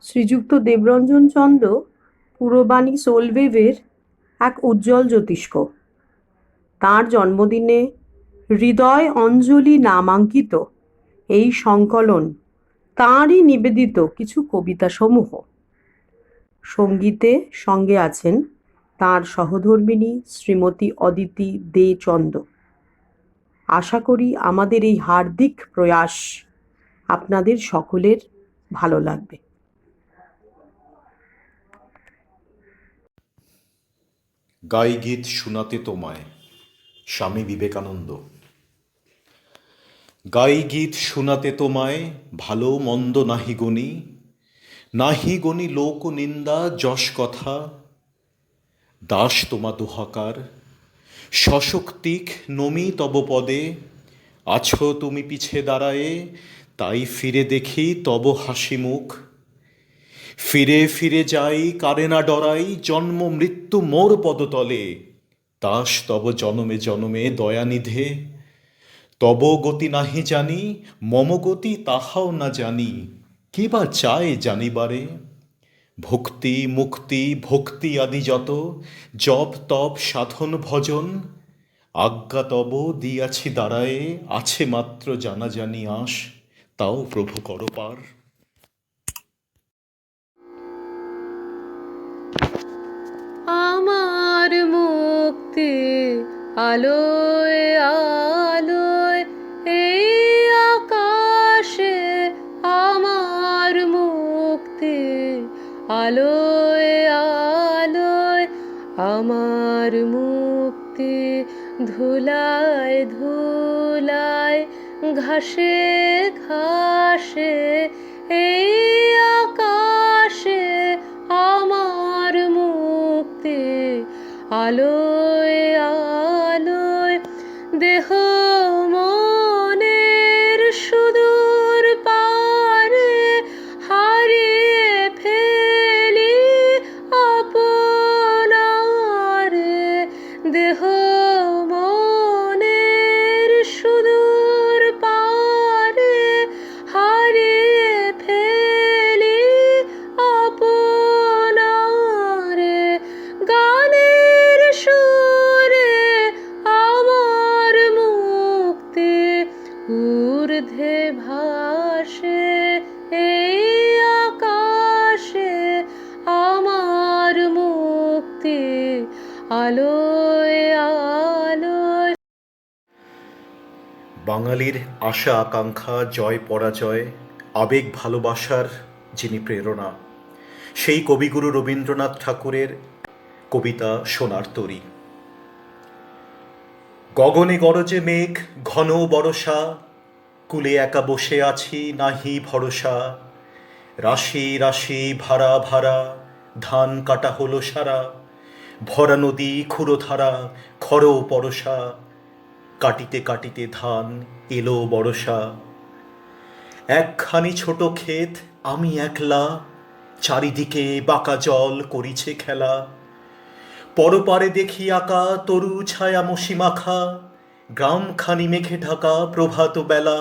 শ্রীযুক্ত দেবরঞ্জন চন্দ্র পুরবাণী সোলওয়েভের এক উজ্জ্বল জ্যোতিষ্ক। তাঁর জন্মদিনে হৃদয় অঞ্জলি নামাঙ্কিত এই সংকলন তাঁরই নিবেদিত কিছু কবিতাসমূহ। সঙ্গীতে সঙ্গে আছেন তাঁর সহধর্মিণী শ্রীমতী অদিতি দে চন্দ। আশা করি আমাদের এই হার্দিক প্রয়াস আপনাদের সকলের ভালো লাগবে। গাই গীত শোনাতে তোমায়, স্বামী বিবেকানন্দ। গাই গীত শোনাতে তোমায়, ভালো মন্দ নাহি গণি লোক নিন্দা যশ কথা। দাস তোমা দোহাকার, সশক্তিক নমি তব পদে। আছো তুমি পিছে দাঁড়ায়ে, তাই ফিরে দেখি তব হাসি মুখ। ফিরে ফিরে যাই কারে না ডরাই, জন্ম মৃত্যু মোর পদতলে। দাস তব জনমে জনমে দয়ানিধে। তব গতি নাহি জানি, মম গতি তাহাও না জানি। কে বা চায় জানিবারে? ভক্তি মুক্তি ভক্তি আদি যত, জপ তপ সাধন ভজন। আজ্ঞা তব দিয়াছি দাঁড়ায়ে, আছে মাত্র জানাজানি আস। তাও প্রভু কর পার। আমার মুক্তি আলোয় আলোয় এই আকাশে, আমার মুক্তি আলোয় আলোয়, আমার মুক্তি ধুলায় ধুলায়, ঘাসে ঘাসে এই আকাশে, আমার মুক্তি আলোয় আলোয়। দেহ মনের সুদূর পারে হারিয়ে ফেলি আপনারে। দেহ মনের সুদূর পারে হারিয়ে ফেলি আপনারে। গানের সুরে আমার মুক্তি ঊর্ধ্বে ভাসে এই আকাশে, আমার মুক্তি আলোয় আলোয়। বাঙালির আশা আকাঙ্ক্ষা জয় পরাজয়, আবেগ ভালোবাসার যিনি প্রেরণা, সেই কবিগুরু রবীন্দ্রনাথ ঠাকুরের কবিতা সোনার তরী। গগনে গরজে মেঘ ঘন বরষা, কুলে একা বসে আছি নাহি ভরসা। রাশি রাশি ভাড়া ভাড়া, ধান কাটা হলো সারা। ভরা নদী ক্ষুরধারা, খর পরশা। কাটিতে কাটিতে ধান এলো বরষা। একখানি ছোট ক্ষেত আমি একলা, চারিদিকে বাঁকা জল করিছে খেলা। পরপারে দেখি আঁকা তরু ছায়া মসি মাখা, গ্রামখানি মেঘে ঢাকা প্রভাত বেলা।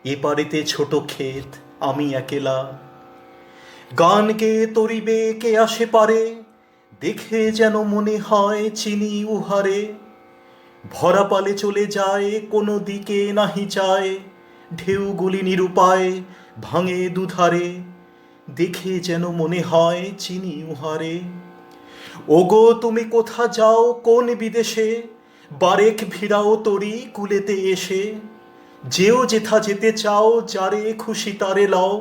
এপারেতে ছোট ক্ষেত আমি একেলা। গান গেয়ে তরিবে কে আসে পারে, দেখে যেন মনে হয় চিনি উহারে। ভরা পালে চলে যায় কোনো দিকে নাহি চায়, ঢেউগুলি নিরুপায় ভাঙে দুধারে। দেখে যেন মনে হয় চিনি উহারে। ওগো তুমি কোথা যাও কোন বিদেশে, বারেক ভিড়াও তরি কুলেতে এসে। যেও যেথা যেতে চাও, যারে খুশি তারে লও।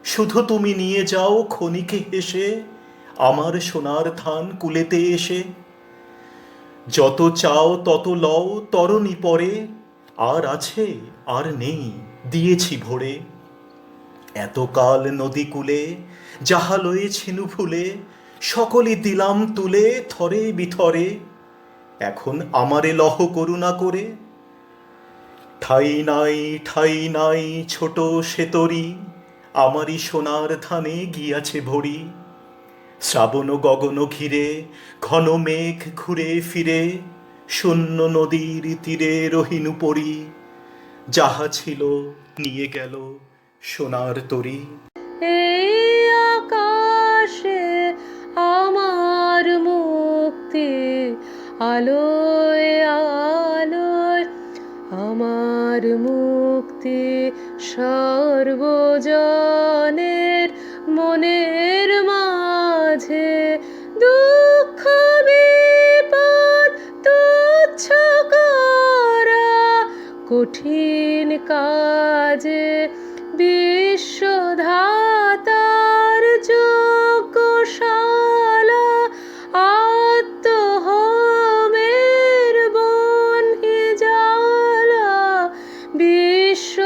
শুধু তুমি নিয়ে যাও ক্ষণিকে হেসে, আমার সোনার ধান কুলেতে এসে। যত চাও তত লও তরণী পরে, আর আছে আর নেই দিয়েছি ভরে। এতকাল নদী কূলে যাহা লয়েছিনু ভুলে, সকলে দিলাম তুলে থরে বিথরে। এখন আমারে লহ করুণা করে। ঠাই নাই ছোট সেতরি, আমারই সোনার ধানে গিয়াছে ভরি। শ্রাবণ গগন ঘিরে ঘন মেঘ ঘুরে ফিরে, শূন্য নদীর তীরে রহিনু পড়ি। যাহা ছিল নিয়ে গেল সোনার তরী। এই মুক্তি আলোয় আলোয় আমার মুক্তি সর্বজনের মনের মাঝে দুঃখ বিপদ তুচ্ছ করা কঠিন কাজে বিশ্বধাতার যজ্ঞশালা আত্মহোমের বহ্নি জ্বালা বিশ্বধাতার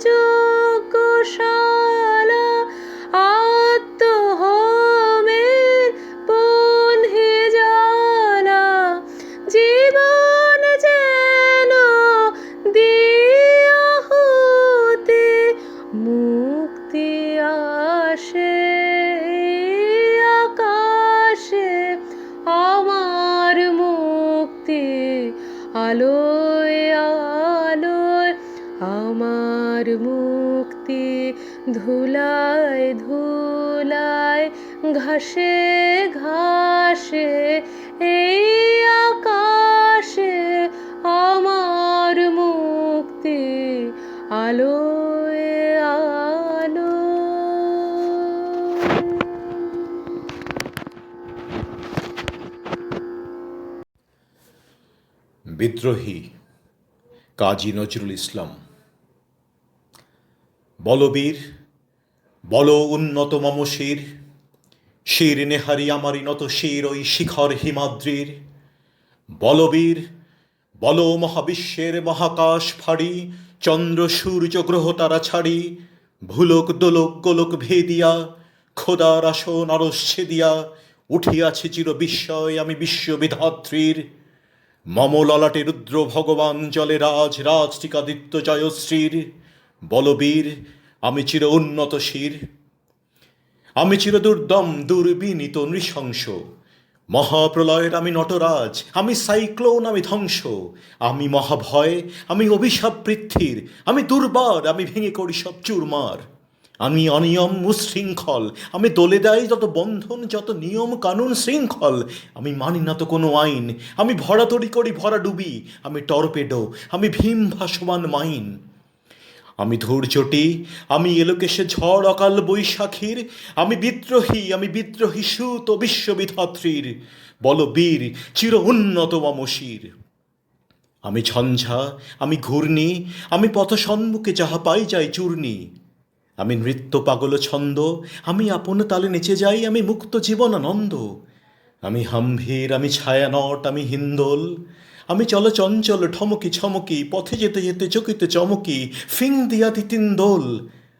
যজ্ঞশালা আত্মহোমের বহ্নি জ্বালা জীবন যেন দিয়াহুতি মুক্তি আসে আকাশে আমার মুক্তি আলোয় আলোয় আমার মুক্তি ধুলায় ধুলায় ঘাসে ঘাসে এই আকাশে আমার মুক্তি আলোয় আলোয়। বিদ্রোহী কাজী নজরুল ইসলাম। বলবীর বল উন্নত মম শির, শির নেহারি আমারি নত শির ওই শিখর হিমাদ্রির। বলবীর বল মহাবিশ্বের মহাকাশ ফাড়ি, চন্দ্র সূর্য গ্রহ তারা ছাড়ি, ভুলোক দোলক গোলক ভেদিয়া, খোদার আসন আরশ ছেদিয়া, উঠিয়াছে চির বিস্ময় আমি বিশ্ববিধাত্রীর। মম ললাটে রুদ্র ভগবান জলে রাজ রাজটিকাদিত্য জয়শ্রীর। বলবীর আমি চির উন্নত শির, আমি চির দুর্দম দুর্বিনীত নৃশংস। মহাপ্রলয়ের আমি নটরাজ, আমি সাইক্লোন, আমি ধ্বংস। আমি মহাভয়, আমি অভিশাপ পৃথ্বীর, আমি দুর্বার, আমি ভেঙে করি সব চুরমার। আমি অনিয়ম উশৃঙ্খল, আমি দলে দেয় যত বন্ধন, যত নিয়ম কানুন শৃঙ্খল। আমি মানি না তো কোনো আইন, আমি ভরাতরি করি ভরা ডুবি, আমি টর্পেডো, আমি ভীম ভাসমান মাইন। আমি ধৈর্যটি, আমি এলোকেশে ঝড় অকাল বৈশাখীর। আমি বিদ্রোহী সুত বিশ্ববিধাত্রীর। বলবীর চির উন্নত মম শির। আমি ঝঞ্ঝা, আমি ঘূর্ণি, আমি পথ সম্মুখে যাহা পাই যাই চূর্ণি। আমি নৃত্য পাগল ছন্দ, আমি আপন তালে নেচে যাই, আমি মুক্ত জীবন আনন্দ। আমি হাম্ভীর, আমি ছায়ানট, আমি হিন্দোল, আমি চলচঞ্চল ঠমকি ছমকি, পথে যেতে যেতে চকিতে চমকি, ফিং দিয়া তিতিন দোল।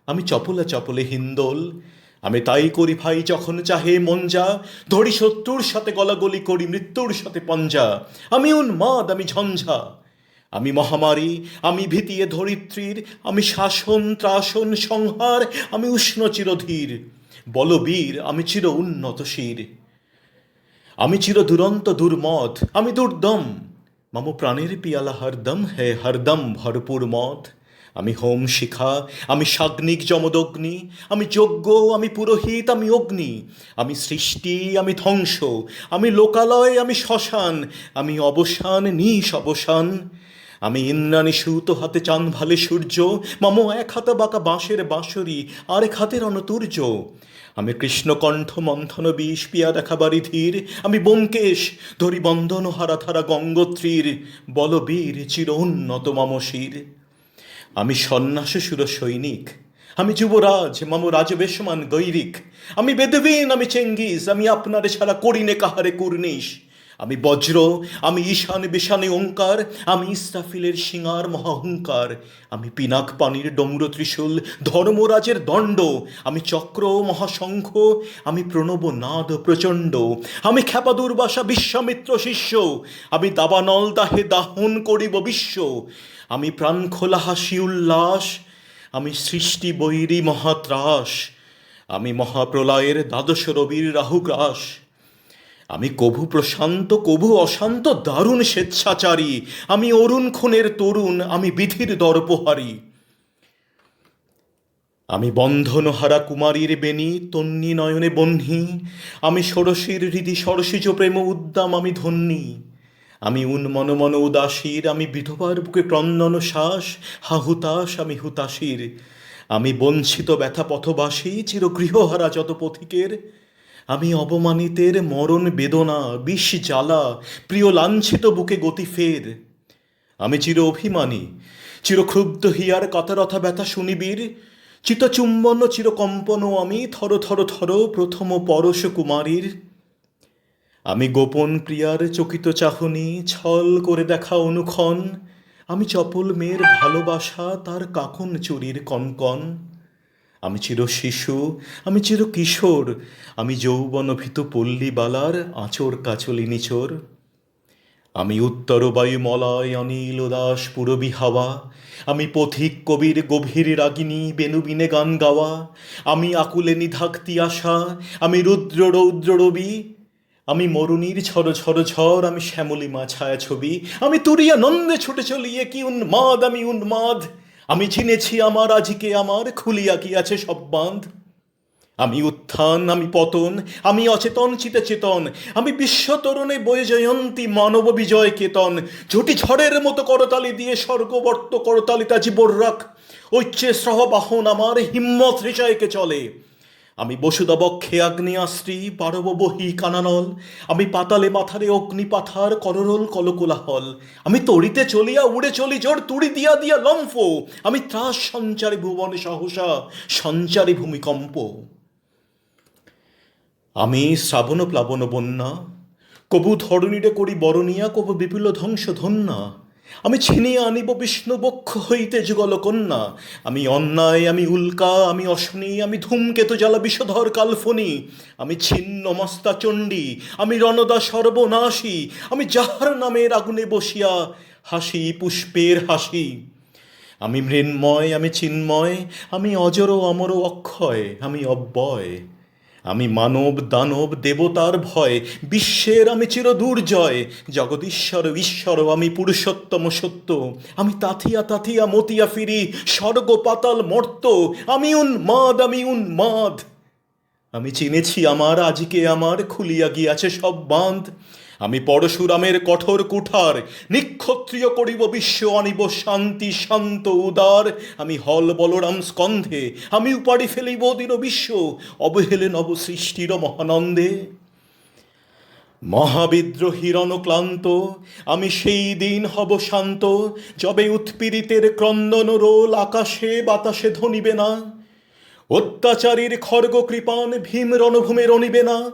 আমি চপলে চপলে হিন্দোল, আমি তাই করি ভাই যখন চাহে মন যা, ধরি শত্রুর সাথে গলাগলি করি মৃত্যুর সাথে পঞ্জা। আমি উন্মাদ, আমি ঝঞ্ঝা, আমি মহামারী, আমি ভীতিয়ে ধরিত্রীর। আমি শাসন ত্রাসন সংহার, আমি উষ্ণ চিরধীর। বলবীর আমি চির উন্নত শির, আমি চির দুরন্ত দুর্মদ, আমি দুর্দম। মম প্রাণের পিয়ালা হরদম হে হরদম ভরপুর মদ। আমি হোম শিখা, আমি সাগ্নিক যমদগ্নি, আমি যজ্ঞ, আমি পুরোহিত, আমি অগ্নি। আমি সৃষ্টি, আমি ধ্বংস, আমি লোকালয়, আমি শ্মশান। আমি অবসান নিশ অবসান। আমি ইন্দ্রাণী সুত হাতে চাঁদ ভালে সূর্য, মম এক হাতে বাঁকা বাঁশের বাঁশরি, আরেক হাতে রণতুর্য। আমি কৃষ্ণকণ্ঠ মন্থন বিষ পিয়া দেখাবারি ধীর। আমি ব্যোমকেশ, ধরি বন্ধন হারা থারা গঙ্গোত্রীর। বলবীর চির উন্নত মম শির। আমি সন্ন্যাস সুর সৈনিক, আমি যুবরাজ, মম রাজবেশমান গৈরিক। আমি বেদবিন, আমি চেঙ্গিস, আমি আপনারে ছাড়া করিনে কাহারে কুর্নিশ। আমি বজ্র, আমি ঈশান বিশানে ওঙ্কার, আমি ইসরাফিলের সিঙার মহাহুঙ্কার। আমি পিনাক পানির ডমরু ত্রিশূল, ধর্মরাজের দণ্ড। আমি চক্র মহাশঙ্খ, আমি প্রণব নাদ প্রচণ্ড। আমি খ্যাপা দুর্বাসা বিশ্বামিত্র শিষ্য, আমি দাবানল দাহে দাহন করিব বিশ্ব। আমি প্রাণ খোলা হাসি উল্লাস, আমি সৃষ্টি বৈরী মহাত্রাস। আমি মহাপ্রলয়ের দ্বাদশ রবির রাহুগ্রাস। আমি কভু প্রশান্ত কভু অশান্ত দারুণ স্বেচ্ছাচারী। আমি অরুণ খুনের তরুণ, আমি বিধির দর্পহারী। আমি বন্ধনহারা কুমারীর বেণী তন্নি নয়নে বহ্নি, আমি ষোড়শীর হৃদি সরসিজ প্রেম উদ্দাম আমি ধন্যী। আমি উন্মন মন উদাসীর, আমি বিধবার বুকে ক্রন্দন শ্বাস, হাহুতাস আমি হুতাশীর। আমি বঞ্চিত ব্যথা পথবাসী, চিরগৃহহারা যত পথিকের। আমি অবমানিতের মরণ বেদনা, বিষ জ্বালা, প্রিয় লাঞ্ছিত বুকে গতি ফের। আমি চির অভিমানী, চিরক্ষুব্ধ হিয়ার কাতরথা ব্যথা শুনিবীর। চিতচুম্বন চিরকম্পন আমি, থর থর থর প্রথম পরশ কুমারীর। আমি গোপন প্রিয়ার চকিত চাহনি, ছল করে দেখা অনুক্ষণ। আমি চপল মেয়ের ভালোবাসা, তার কাকন চুরির কনকন। আমি চির শিশু, আমি চির কিশোর, আমি যৌবনভীত পল্লীবালার আঁচর কাচলি নিচোর। আমি উত্তর বায়ু মলয় অনিল উদাস পুরবী হাওয়া, আমি পথিক কবির গভীর রাগিনী বেনুবিনে গান গাওয়া। আমি আকুলে নিধাক্তি আশা, আমি রুদ্র রৌদ্র রবি। আমি মরুণীর ঝর ঝর ঝড়, আমি শ্যামলিমা ছায়া ছবি। আমি তুরিয়া নন্দে ছুটে চলিয়ে কি উন্মাদ, আমি উন্মাদ। আমি চিনেছি আমার আজিকে আমার, খুলিয়া গিয়াছে সব বাঁধ। আমি উত্থান, আমি পতন, আমি অচেতন চিতে চেতন। আমি বিশ্বতরণে বয়ে জয়ন্তী মানব বিজয় কেতন। ঝুটি ঝড়ের মতো করতালি দিয়ে স্বর্গবর্ত করতালিতা জীবর রাখ। ঐচ্যে সহবাহন আমার হিম্মত হৃষয়কে চলে। আমি বসুদা বক্ষে আগ্নেয়াস্ত্রী, পারব বহি কানানল। আমি পাতালে মাথারে অগ্নিপাথার কররল কলকোলাহল। আমি তড়িতে চলিয়া উড়ে চলি জোর তুড়ি দিয়া দিয়া লম্ফ। আমি ত্রাস সঞ্চারী ভুবনে সহসা, সঞ্চারী ভূমিকম্প। আমি শ্রাবণ প্লাবন বন্যা, কবু ধরণীরে করি বরণিয়া, কবু বিপুল ধ্বংস ধন্যা। আমি ছিনিয়া আনিব বিষ্ণু বক্ষ হইতে যুগল কন্যা। আমি অন্যায়, আমি উল্কা, আমি অশনি, আমি ধূমকেতু জ্বালা বিষধর কালফনি। আমি ছিন্ন মস্তা চণ্ডী, আমি রণদা সর্বনাশী। আমি যাহার নামের আগুনে বসিয়া হাসি পুষ্পের হাসি। আমি মৃন্ময়, আমি চিন্ময়, আমি অজর অমর অক্ষয়, আমি অব্যয়। আমি মানব দানব দেবতার ভয়, বিশ্বের আমি চির দুর্জয়। জগদীশ্বর ঈশ্বর আমি পুরুষোত্তম সত্য। আমি তাথিয়া তাথিয়া মতিয়া ফিরি, স্বর্গ পাতাল মর্ত। আমি উন্মাদ, আমি উন্মাদ। আমি চিনেছি আমার আজিকে আমার, খুলিয়া গিয়াছে সব বাঁধ। আমি পরশুরামের কঠোর কুঠার, নিক্ষত্রিয় করিব বিশ্ব, আনিব শান্তি শান্ত উদার। আমি হল বলরাম স্কন্ধে, আমি উপাড়ি ফেলিব দৃঢ় বিশ্ব, অবহেলে নব সৃষ্টির মহানন্দে। মহাবিদ্রোহীর অনুক্লান্ত, আমি সেই দিন হব শান্ত, যবে উৎপীড়িতের ক্রন্দন রোল আকাশে বাতাসে ধ্বনিবে না। অত্যাচারীর খর্গ কৃপান ভীম রণভূমে রণিবে না।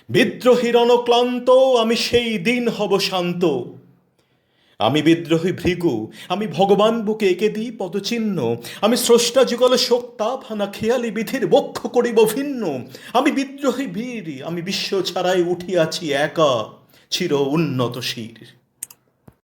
বিদ্রোহীর অনুক্লান্ত, আমি সেই দিন হব শান্ত। আমি বিদ্রোহী ভৃগু, আমি ভগবান বুকে এঁকে দিই পদচিহ্ন। আমি স্রষ্টা যুগল শোক্তা ফানা খেয়ালি বিধির বক্ষ করিব ভিন্ন। আমি বিদ্রোহী বীর, আমি বিশ্ব ছাড়াই উঠিয়াছি একা, চির উন্নত শির।